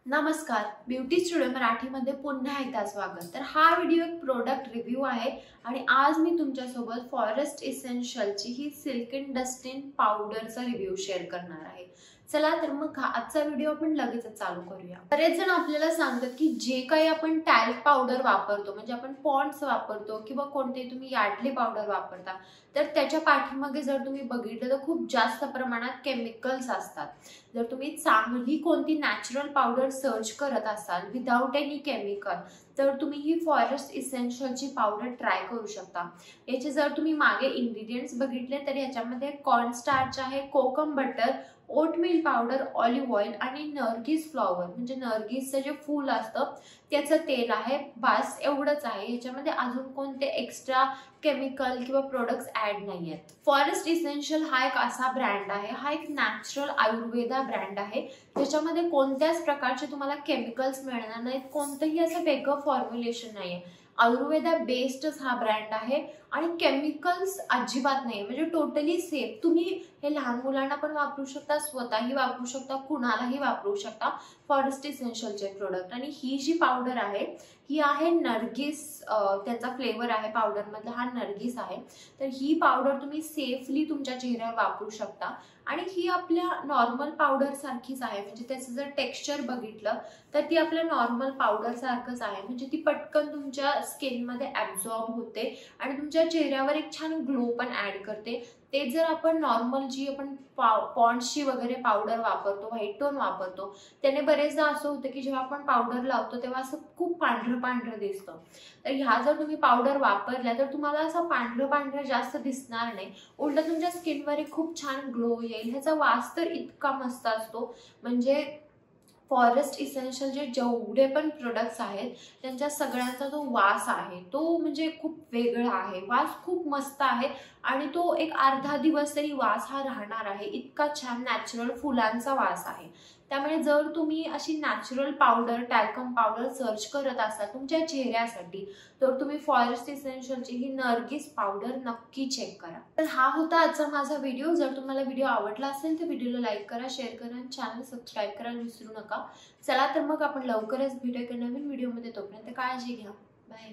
नमस्कार, beauty studio मराठीमध्ये पुन्हा एकदा स्वागत। तर हा व्हिडिओ एक प्रोडक्ट रिव्ह्यू आहे आणि आज मी तुमच्यासोबत फॉरेस्ट इसेन्शियलची ही सिल्क अँड डस्टिन पावडरचा रिव्ह्यू शेअर करणार आहे। चला तर मग आजचा व्हिडिओ आपण लगेच चालू करूया। बरेच जण आपल्याला सांगतात की जे काही आपण टॅल्क पावडर वापरतो म्हणजे आपण पॉन्ड्स वापरतो किंवा कोणते तुम्ही यार्डली पावडर वापरता तर त्याच्या पाठीमागे जर तुम्ही बघितलं तर खूप जास्त प्रमाणात केमिकल्स असतात। जर तुम्ही चांगली कोणती नॅचरल पावडर सर्च करत असाल विदाउट एनी केमिकल तर तुम्ही ही फॉरेस्ट इसेन्शियलची पावडर ट्राय करू शकता। याचे जर तुम्ही मागे इंग्रेडिएंट्स बघितले तर याच्यामध्ये कॉर्न स्टार्च आहे, kokum butter, oatmeal powder, olive oil आणि नर्गिस फ्लॉवर म्हणजे नर्गिसचं जे फूल असतं त्याचं तेल आहे। बस एवढंच आहे, याच्यामध्ये अजून कोणते एक्स्ट्रा केमिकल किंवा प्रोडक्ट्स ऍड नाही आहेत। फॉरेस्ट इसेन्शियल हा एक असा ब्रँड आहे, हा एक नॅचरल आयुर्वेदा ब्रँड आहे ज्याच्यामध्ये कोणत्याच प्रकारचे तुम्हाला केमिकल्स मिळणार नाहीत, कोणतंही असं वेगळं फॉर्म्युलेशन नाहीये। आयुर्वेदा बेस्डच हा ब्रँड आहे आणि केमिकल्स अजिबात नाही, म्हणजे टोटली सेफ। तुम्ही हे लहान मुलांना पण वापरू शकता, स्वतःही वापरू शकता, कुणालाही वापरू शकता फॉरेस्ट इसेन्शियलचे प्रोडक्ट। आणि ही जी पावडर आहे ही आहे नर्गिस, त्याचा फ्लेवर आहे पावडर मधला हा नर्गिस आहे। तर ही पावडर तुम्ही सेफली तुमच्या चेहऱ्यावर वापरू शकता आणि ही आपल्या नॉर्मल पावडर सारखीच आहे, म्हणजे त्याचं जर टेक्स्चर बघितलं तर ती आपल्या नॉर्मल पावडर सारखंच आहे, म्हणजे ती पटकन तुमच्या स्किन मध्ये ऍब्झॉर्ब होते आणि तुमच्या चेहऱ्यावर एक छान ग्लो पण ऍड करते। ते जर आपण नॉर्मल जी आपण पॉन्ड्सची वगैरे पावडर वापरतो, व्हाईट टोन वापरतो, त्याने बरेचदा असं होतं की जेव्हा आपण पावडर लावतो तेव्हा असं खूप पांढरं पांढरं दिसतं। तर ह्या जर तुम्ही पावडर वापरल्या तर तुम्हाला असं पांढरं पांढरं जास्त दिसणार नाही, उलट तुमच्या स्किनवर एक खूप छान ग्लो येईल। ह्याचा वास तर इतका मस्त असतो, म्हणजे फॉरेस्ट इसेन्शियल जे जेवढे पण प्रोडक्ट्स आहेत त्यांच्या सगळ्यांचा जो वास आहे तो म्हणजे खूप वेगळा आहे, वास खूप मस्त आहे आणि तो एक अर्धा दिवस तरी वास हा राहणार आहे, इतका छान नॅचरल फुलांचा वास आहे। त्यामुळे जर तुम्ही अशी natural powder talcum powder search करत असाल तुमच्या चेहऱ्यासाठी तर तुम्ही फॉरेस्ट इसेन्शियलची ही नर्गिस पावडर नक्की चेक करा। तर हा होता आजचा माझा व्हिडिओ। जर तुम्हाला व्हिडिओ आवडला असेल तर व्हिडिओला लाईक करा, शेअर करा आणि चॅनल सबस्क्राईब करायला विसरू नका। चला तर मग आपण लवकरच भेटूया नवीन व्हिडिओमध्ये, तोपर्यंत काळजी घ्या, बाय।